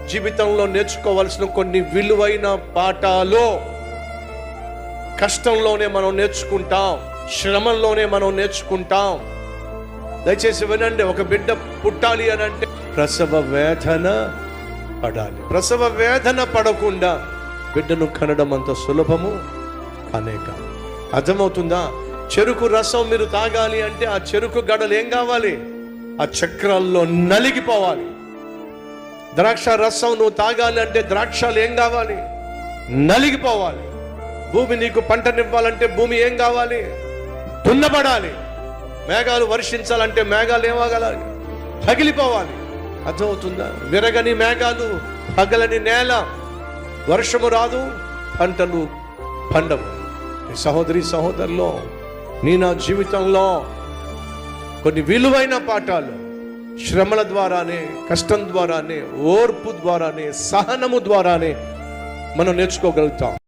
జీవితంలో నేర్చుకోవాల్సిన కొన్ని విలువైన పాఠాలు కష్టంలోనే మనం నేర్చుకుంటాం, శ్రమంలోనే మనం నేర్చుకుంటాం. దయచేసి వినండి, ఒక బిడ్డ పుట్టాలి అని అంటే ప్రసవ వేదన పడాలి. ప్రసవ వేదన పడకుండా బిడ్డను కనడం అంత సులభము కానే కాదు. అర్థమవుతుందా? చెరుకు రసం మీరు తాగాలి అంటే ఆ చెరుకు గడలు ఏం కావాలి? ఆ చక్రాల్లో నలిగిపోవాలి. ద్రాక్ష రసం నువ్వు తాగాలి అంటే ద్రాక్షలు ఏం కావాలి? నలిగిపోవాలి. భూమి నీకు పంటనివ్వాలంటే భూమి ఏం కావాలి? దున్నబడాలి. మేఘాలు వర్షించాలంటే మేఘాలు ఏమగలాలి? పగిలిపోవాలి. అర్థమవుతుందా? విరగని మేఘాలు, పగలని నేల, వర్షము రాదు, పంటలు పండవు. సహోదరి సహోదరులో, నీ నా జీవితంలో కొన్ని విలువైన పాఠాలు శ్రమల ద్వారానే, కష్టం ద్వారానే, ఓర్పు ద్వారానే, సహనము ద్వారానే మనం నేర్చుకోగలుగుతాం.